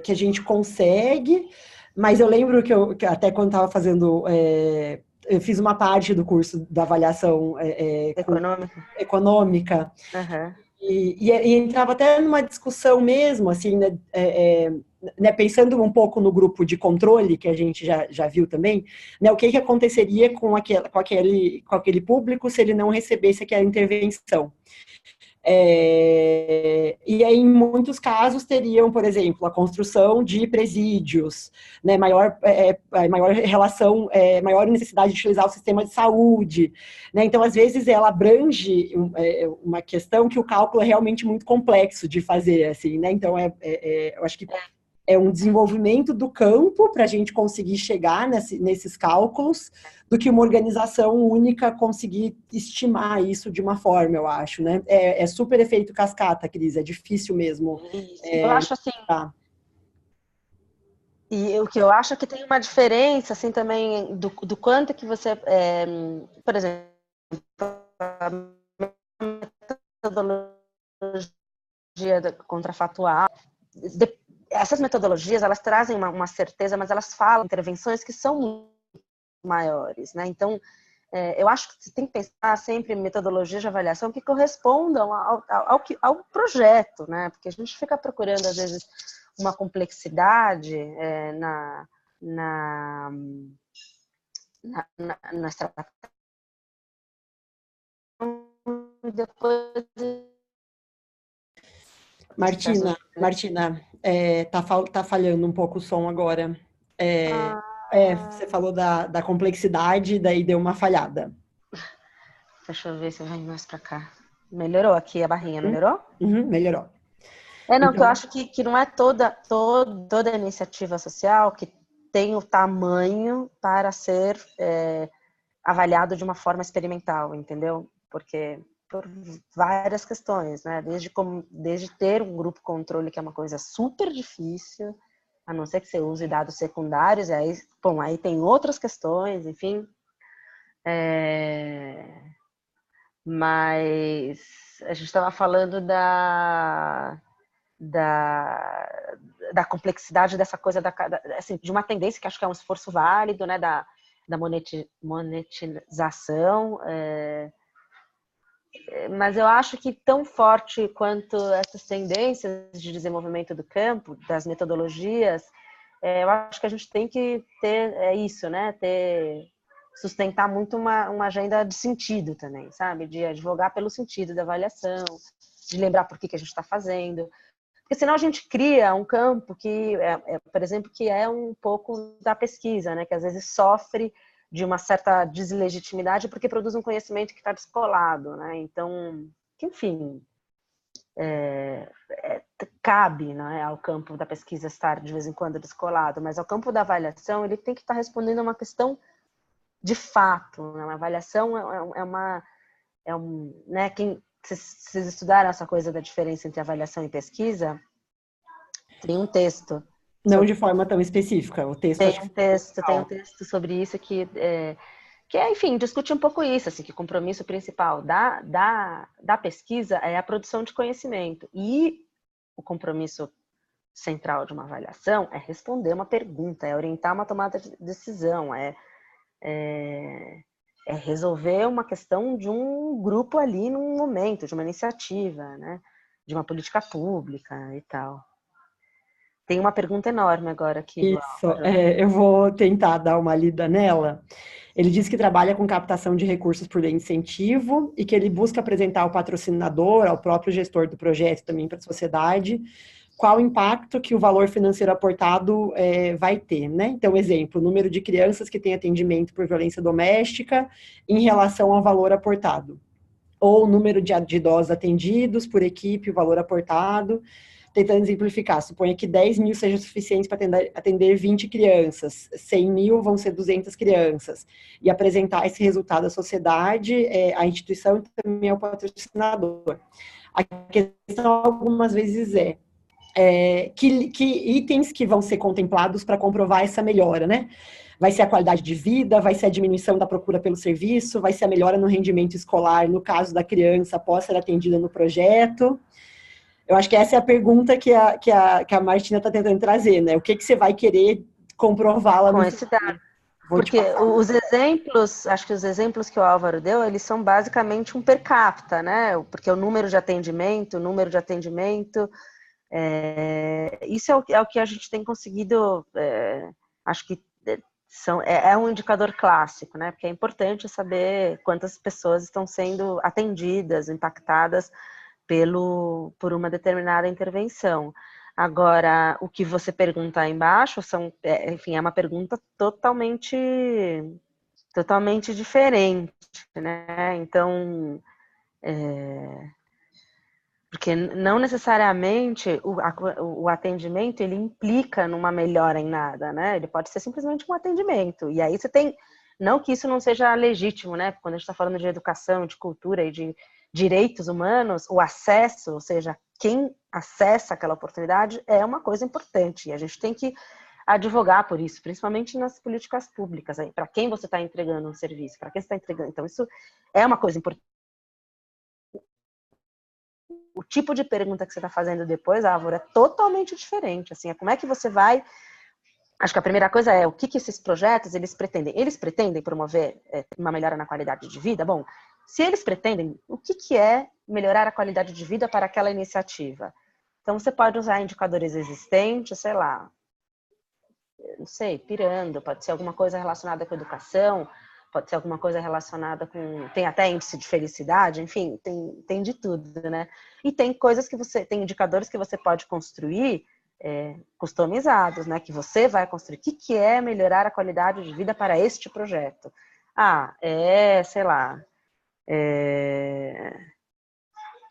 que a gente consegue, mas eu lembro que até quando estava fazendo eu fiz uma parte do curso da avaliação Econômica. econômica Uhum. e entrava até numa discussão mesmo, assim, né, pensando um pouco no grupo de controle que a gente já viu também, né, o que aconteceria com aquele público se ele não recebesse aquela intervenção. E aí, em muitos casos, teriam, por exemplo, a construção de presídios, né, maior relação, maior necessidade de utilizar o sistema de saúde. Né? Então, às vezes, ela abrange uma questão que o cálculo é realmente muito complexo de fazer. Assim, né? Então, eu acho que é um desenvolvimento do campo para a gente conseguir chegar nesses cálculos, do que uma organização única conseguir estimar isso de uma forma, eu acho, né? É super efeito cascata, Cris, é difícil mesmo. Eu acho assim. E o que eu acho é que tem uma diferença, assim, também do quanto que você, por exemplo, a metodologia contrafatual, essas metodologias, elas trazem uma certeza, mas elas falam intervenções que são maiores, né? Então, eu acho que você tem que pensar sempre em metodologias de avaliação que correspondam ao projeto, né? Porque a gente fica procurando, às vezes, uma complexidade na estratégia. Depois... Martina, tá falhando um pouco o som agora. Você falou da complexidade, daí deu uma falhada. Deixa eu ver se vai mais para cá. Melhorou aqui a barrinha, melhorou? Melhorou. Não, que eu acho que não é toda iniciativa social que tem o tamanho para ser avaliado de uma forma experimental, entendeu? Porque por várias questões, né? Desde ter um grupo controle, que é uma coisa super difícil, a não ser que você use dados secundários, e aí, aí tem outras questões, enfim. Mas a gente estava falando da complexidade dessa coisa, assim, de uma tendência que acho que é um esforço válido, né, da monetização, mas eu acho que tão forte quanto essas tendências de desenvolvimento do campo, das metodologias, eu acho que a gente tem que ter isso, né, sustentar muito uma agenda de sentido também, sabe, de advogar pelo sentido da avaliação, de lembrar por que a gente está fazendo. Porque senão a gente cria um campo que, por exemplo, que é um pouco da pesquisa, né? Que às vezes sofre de uma certa deslegitimidade porque produz um conhecimento que está descolado, né? Então, enfim, cabe, né, ao campo da pesquisa estar de vez em quando descolado, mas ao campo da avaliação ele tem que estar respondendo a uma questão de fato, né? Uma avaliação né? Vocês estudaram essa coisa da diferença entre avaliação e pesquisa? Tem um texto. Não de forma tão específica. O texto tem um texto sobre isso que enfim, discute um pouco isso, assim, que o compromisso principal da pesquisa é a produção de conhecimento. E o compromisso central de uma avaliação é responder uma pergunta, é orientar uma tomada de decisão, é resolver uma questão de um grupo ali num momento, de uma iniciativa, né? De uma política pública e tal. Tem uma pergunta enorme agora aqui. Isso, eu vou tentar dar uma lida nela. Ele diz que trabalha com captação de recursos por incentivo e que ele busca apresentar ao patrocinador, ao próprio gestor do projeto, também para a sociedade, qual o impacto que o valor financeiro aportado vai ter, né? Então, exemplo, número de crianças que têm atendimento por violência doméstica em relação ao valor aportado. Ou número de idosos atendidos por equipe, o valor aportado. Tentando exemplificar, suponha que 10 mil seja suficiente para atender 20 crianças, 100 mil vão ser 200 crianças, e apresentar esse resultado à sociedade, à instituição e também ao patrocinador. A questão algumas vezes que itens que vão ser contemplados para comprovar essa melhora, né? Vai ser a qualidade de vida, vai ser a diminuição da procura pelo serviço, vai ser a melhora no rendimento escolar, no caso da criança, após ser atendida no projeto. Eu acho que essa é a pergunta que a Martina está tentando trazer, né? O que você vai querer comprovar lá no com esse dado. Porque os exemplos, acho que os exemplos que o Álvaro deu, eles são basicamente um per capita, né? Porque o número de atendimento, isso é o que a gente tem conseguido, acho que é um indicador clássico, né? Porque é importante saber quantas pessoas estão sendo atendidas, impactadas por uma determinada intervenção. Agora, o que você pergunta aí embaixo enfim, é uma pergunta totalmente diferente, né? Então, porque não necessariamente o atendimento ele implica numa melhora em nada, né? Ele pode ser simplesmente um atendimento. E aí você tem, não que isso não seja legítimo, né? Quando a gente está falando de educação, de cultura e de direitos humanos, o acesso, ou seja, quem acessa aquela oportunidade é uma coisa importante. E a gente tem que advogar por isso, principalmente nas políticas públicas. Para quem você está entregando um serviço, para quem você está entregando. Então, isso é uma coisa importante. O tipo de pergunta que você está fazendo depois, Álvaro, é totalmente diferente. Assim, como é que você vai... Acho que a primeira coisa é o que esses projetos eles pretendem. Eles pretendem promover uma melhora na qualidade de vida? Bom, se eles pretendem, o que é melhorar a qualidade de vida para aquela iniciativa? Então, você pode usar indicadores existentes, sei lá, não sei, pirando, pode ser alguma coisa relacionada com educação, pode ser alguma coisa relacionada com... Tem até índice de felicidade, enfim, tem de tudo, né? E tem coisas tem indicadores que você pode construir customizados, né? Que você vai construir. O que é melhorar a qualidade de vida para este projeto? Sei lá,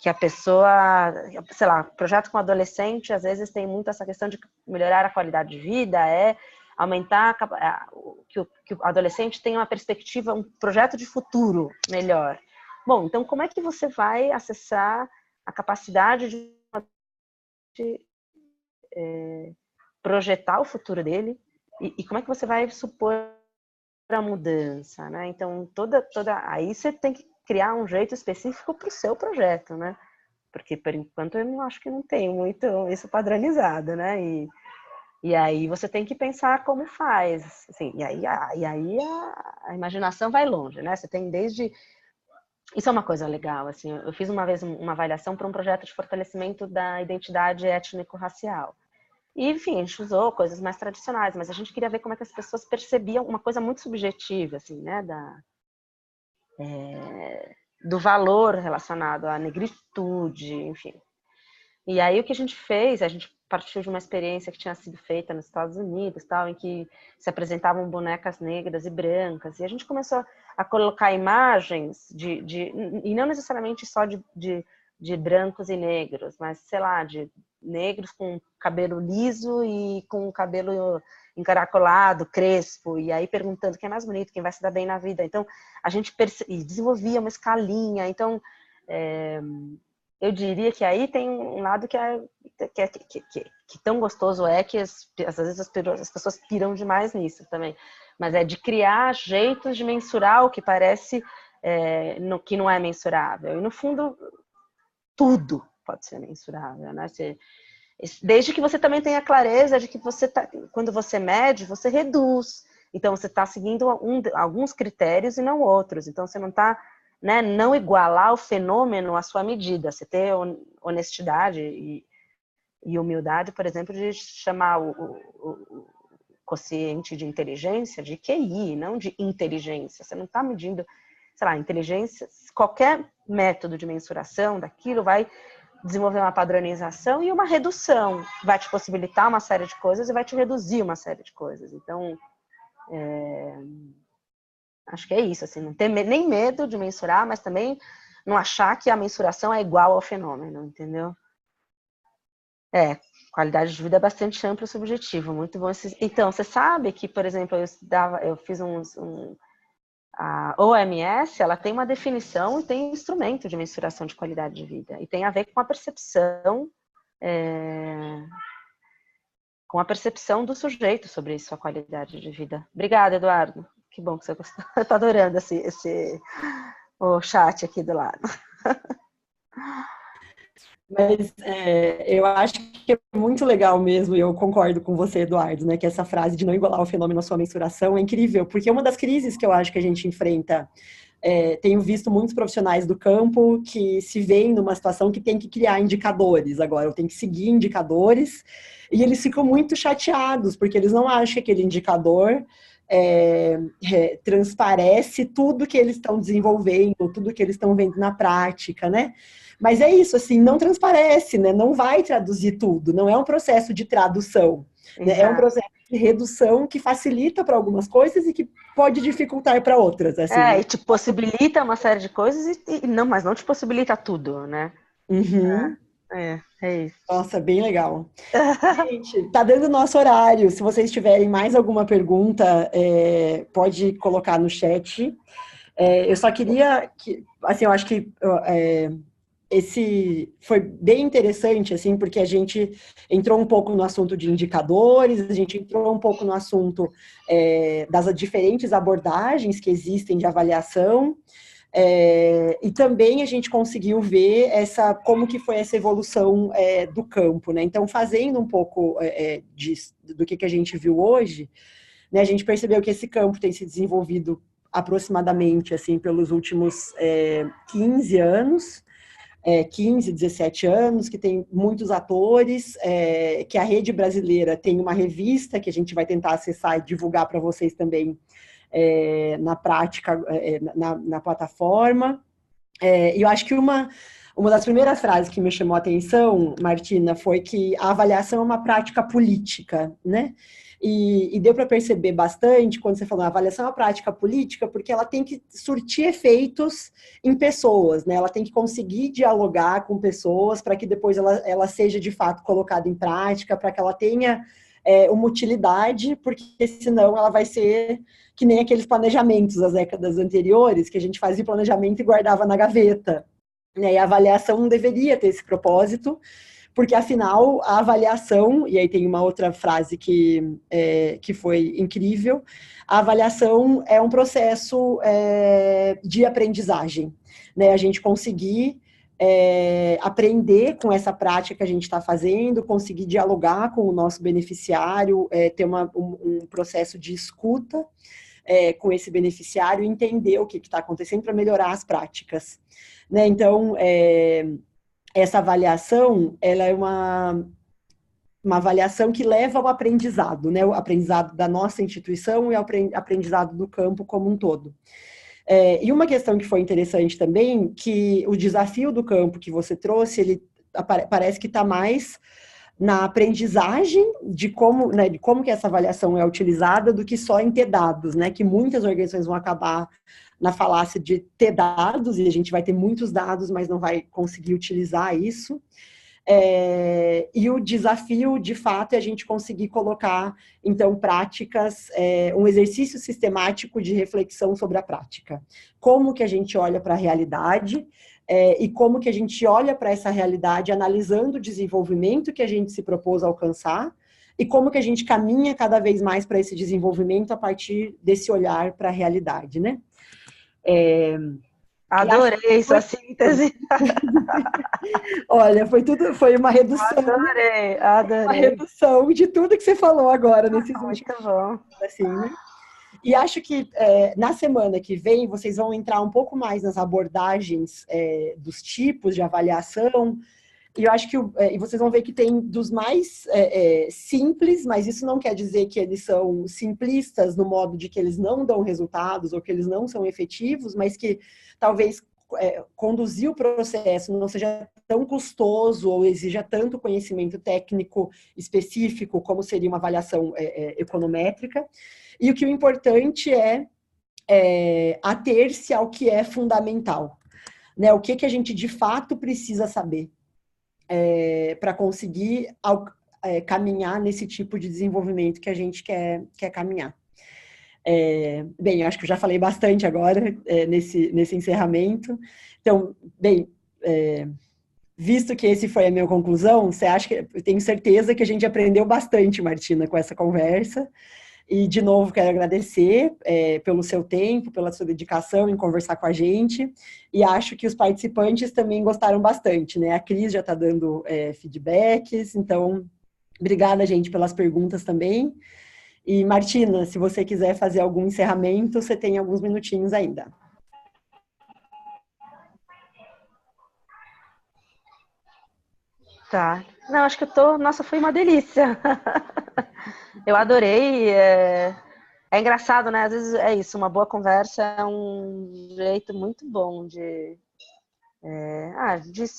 que a pessoa, sei lá, projeto com adolescente, às vezes tem muito essa questão de melhorar a qualidade de vida, aumentar que o adolescente tenha uma perspectiva, um projeto de futuro melhor. Bom, então como é que você vai acessar a capacidade de projetar o futuro dele e como é que você vai supor a mudança, né? Então, aí você tem que criar um jeito específico para o seu projeto, né? Porque, por enquanto, eu não acho que não tem muito isso padronizado, né? E aí você tem que pensar como faz, assim, e aí a imaginação vai longe, né? Você tem desde... Isso é uma coisa legal, assim, eu fiz uma vez uma avaliação para um projeto de fortalecimento da identidade étnico-racial. E, enfim, a gente usou coisas mais tradicionais, mas a gente queria ver como é que as pessoas percebiam uma coisa muito subjetiva, assim, né, do valor relacionado à negritude, enfim. E aí o que a gente fez, a gente partiu de uma experiência que tinha sido feita nos Estados Unidos, tal, em que se apresentavam bonecas negras e brancas, e a gente começou a colocar imagens e não necessariamente só de brancos e negros, mas, sei lá, de negros com cabelo liso e com cabelo encaracolado, crespo, e aí perguntando quem é mais bonito, quem vai se dar bem na vida. Então, a gente desenvolvia uma escalinha. Então, eu diria que aí tem um lado que tão gostoso que às vezes as pessoas piram demais nisso também, mas é de criar jeitos de mensurar o que parece que não é mensurável. E no fundo, tudo pode ser mensurável, né? Desde que você também tenha clareza de que quando você mede, você reduz. Então, você está seguindo alguns critérios e não outros. Então, você não está... Né, não igualar o fenômeno à sua medida. Você ter honestidade e humildade, por exemplo, de chamar o quociente de inteligência de QI, não de inteligência. Você não está medindo, sei lá, inteligência. Qualquer método de mensuração daquilo vai desenvolver uma padronização e uma redução. Vai te possibilitar uma série de coisas e vai te reduzir uma série de coisas. Então, acho que é isso, assim, não ter nem medo de mensurar, mas também não achar que a mensuração é igual ao fenômeno, entendeu? Qualidade de vida é bastante amplo e subjetivo, muito bom. Então, você sabe que, por exemplo, eu fiz a OMS, ela tem uma definição e tem um instrumento de mensuração de qualidade de vida, e tem a ver com a percepção do sujeito sobre isso, a qualidade de vida. Obrigada, Eduardo. Que bom que você gostou. Eu tô adorando o chat aqui do lado. Mas eu acho que é muito legal mesmo, e eu concordo com você, Eduardo, né, que essa frase de não igualar o fenômeno à sua mensuração é incrível, porque uma das crises que eu acho que a gente enfrenta, tenho visto muitos profissionais do campo que se veem numa situação que tem que criar indicadores agora, eu tenho que seguir indicadores, e eles ficam muito chateados, porque eles não acham que aquele indicador transparece tudo que eles estão desenvolvendo, tudo que eles estão vendo na prática, né? Mas é isso, assim, não transparece, né? Não vai traduzir tudo, não é um processo de tradução, né? É um processo de redução que facilita para algumas coisas e que pode dificultar para outras, assim. Né? E te possibilita uma série de coisas, mas não te possibilita tudo, né? Uhum. É isso. Nossa, bem legal. Gente, tá dando nosso horário. Se vocês tiverem mais alguma pergunta, pode colocar no chat. Eu só queria que, assim, eu acho que esse foi bem interessante, assim, porque a gente entrou um pouco no assunto de indicadores, a gente entrou um pouco no assunto das diferentes abordagens que existem de avaliação, e também a gente conseguiu ver como que foi essa evolução do campo, né? Então, fazendo um pouco do que a gente viu hoje, né, a gente percebeu que esse campo tem se desenvolvido aproximadamente, assim, pelos últimos 15 anos, 15, 17 anos, que tem muitos atores, que a rede brasileira tem uma revista que a gente vai tentar acessar e divulgar para vocês também na prática, na plataforma. E eu acho que uma das primeiras frases que me chamou a atenção, Martina, foi que a avaliação é uma prática política, né? E deu para perceber bastante quando você falou, a avaliação é uma prática política, porque ela tem que surtir efeitos em pessoas, né? Ela tem que conseguir dialogar com pessoas para que depois ela seja de fato colocada em prática, para que ela tenha uma utilidade, porque senão ela vai ser que nem aqueles planejamentos das décadas anteriores, que a gente fazia planejamento e guardava na gaveta. Né? E a avaliação não deveria ter esse propósito, porque afinal a avaliação, e aí tem uma outra frase que foi incrível, a avaliação é um processo de aprendizagem, né? A gente conseguir aprender com essa prática que a gente está fazendo, conseguir dialogar com o nosso beneficiário, ter um processo de escuta com esse beneficiário e entender o que está acontecendo para melhorar as práticas. Né? Então, essa avaliação, ela é uma avaliação que leva ao aprendizado, né? O aprendizado da nossa instituição e ao aprendizado do campo como um todo. E uma questão que foi interessante também, que o desafio do campo que você trouxe, ele parece que está mais na aprendizagem de como, né, de como que essa avaliação é utilizada do que só em ter dados, né? Que muitas organizações vão acabar na falácia de ter dados, e a gente vai ter muitos dados, mas não vai conseguir utilizar isso. E o desafio, de fato, é a gente conseguir colocar, então, práticas, um exercício sistemático de reflexão sobre a prática. Como que a gente olha para a realidade e como que a gente olha para essa realidade analisando o desenvolvimento que a gente se propôs a alcançar e como que a gente caminha cada vez mais para esse desenvolvimento a partir desse olhar para a realidade, né? Adorei sua síntese. Olha, foi uma redução. Adorei. Uma redução de tudo que você falou agora nesses últimos muito bom. Assim, né? E acho que na semana que vem vocês vão entrar um pouco mais nas abordagens dos tipos de avaliação. E eu acho que e vocês vão ver que tem dos mais simples, mas isso não quer dizer que eles são simplistas no modo de que eles não dão resultados ou que eles não são efetivos, mas que talvez conduzir o processo não seja tão custoso ou exija tanto conhecimento técnico específico como seria uma avaliação econométrica. E o que o importante é ater-se ao que é fundamental, né? O que a gente de fato precisa saber para conseguir caminhar nesse tipo de desenvolvimento que a gente quer caminhar. Bem, eu acho que eu já falei bastante agora nesse encerramento. Então, bem, visto que esse foi a minha conclusão, eu tenho certeza que a gente aprendeu bastante, Martina, com essa conversa. E, de novo, quero agradecer pelo seu tempo, pela sua dedicação em conversar com a gente. E acho que os participantes também gostaram bastante, né? A Cris já está dando feedbacks. Então, obrigada, gente, pelas perguntas também. E, Martina, se você quiser fazer algum encerramento, você tem alguns minutinhos ainda. Tá. Não, acho que Nossa, foi uma delícia. Eu adorei. É engraçado, né? Às vezes é isso, uma boa conversa é um jeito muito bom disso,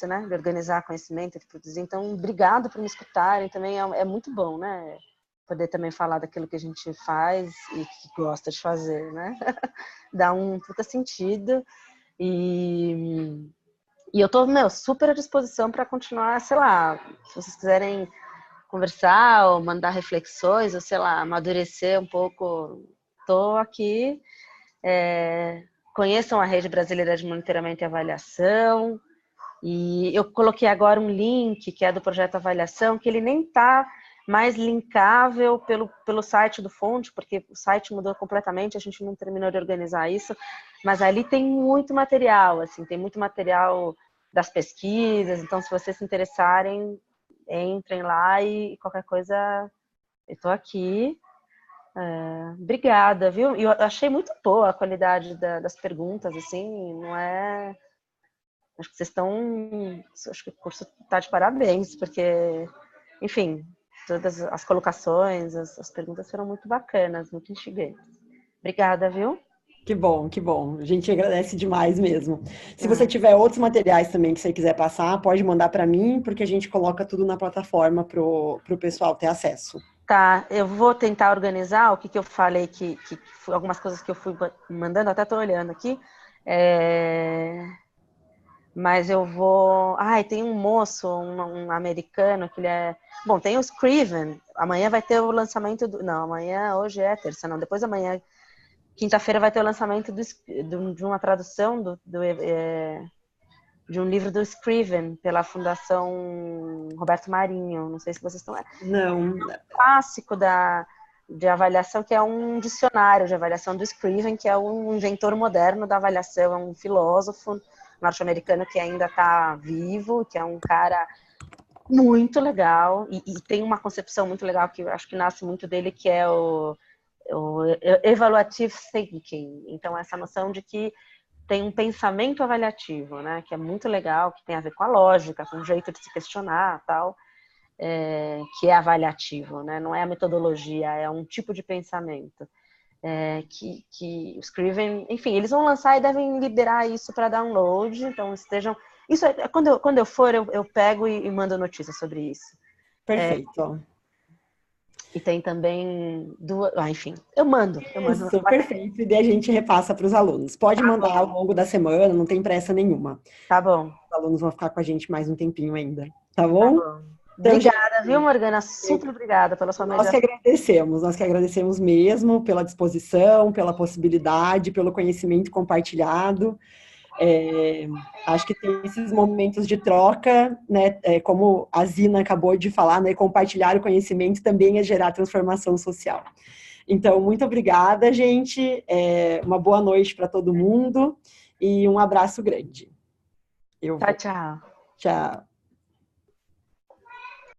né? De organizar conhecimento, de produzir. Então, obrigado por me escutarem. Também é muito bom, né? Poder também falar daquilo que a gente faz e que gosta de fazer, né? Dá um puta sentido. E eu tô, super à disposição para continuar, sei lá, se vocês quiserem conversar ou mandar reflexões, ou sei lá, amadurecer um pouco, tô aqui. Conheçam a Rede Brasileira de Monitoramento e Avaliação. E eu coloquei agora um link que é do projeto Avaliação, que ele nem está mais linkável pelo site do Fonte, porque o site mudou completamente, a gente não terminou de organizar isso, mas ali tem muito material, assim, tem muito material das pesquisas, então se vocês se interessarem, entrem lá e qualquer coisa, eu estou aqui. Obrigada, viu? Eu achei muito boa a qualidade das perguntas, assim, não é... Acho que vocês estão... Acho que o curso está de parabéns, porque, enfim, todas as colocações, as perguntas foram muito bacanas, muito instigantes. Obrigada, viu? Que bom, que bom. A gente agradece demais mesmo. Se você tiver outros materiais também que você quiser passar, pode mandar para mim, porque a gente coloca tudo na plataforma para o pessoal ter acesso. Tá, eu vou tentar organizar o que eu falei, que algumas coisas que eu fui mandando, até estou olhando aqui. Mas eu vou... tem um moço, um americano, que ele é... Bom, tem o Scriven. Amanhã vai ter o lançamento do... Não, amanhã, hoje é terça, não. Depois amanhã, quinta-feira, vai ter o lançamento de uma tradução de um livro do Scriven, pela Fundação Roberto Marinho. Não sei se vocês estão... Não. É um clássico de avaliação, que é um dicionário de avaliação do Scriven, que é um inventor moderno da avaliação, é um filósofo norte-americano que ainda está vivo, que é um cara muito legal e tem uma concepção muito legal que eu acho que nasce muito dele, que é o evaluative thinking. Então, essa noção de que tem um pensamento avaliativo, né, que é muito legal, que tem a ver com a lógica, com o jeito de se questionar, tal, que é avaliativo, né, não é a metodologia, é um tipo de pensamento. Que o Scriven, enfim, eles vão lançar e devem liberar isso para download, então estejam... Isso quando eu for, eu pego e mando notícia sobre isso. Perfeito. E tem também enfim, eu mando. Isso, perfeito. E daí a gente repassa para os alunos. Pode mandar ao longo da semana, não tem pressa nenhuma. Tá bom. Os alunos vão ficar com a gente mais um tempinho ainda. Tá bom? Tá bom. Então, obrigada, viu, Morgana? Super obrigada pela sua mediação. Nós que agradecemos mesmo pela disposição, pela possibilidade, pelo conhecimento compartilhado. Acho que tem esses momentos de troca, né? Como a Zina acabou de falar, né? Compartilhar o conhecimento também é gerar transformação social. Então, muito obrigada, gente. Uma boa noite para todo mundo e um abraço grande. Tchau, tchau. Tchau.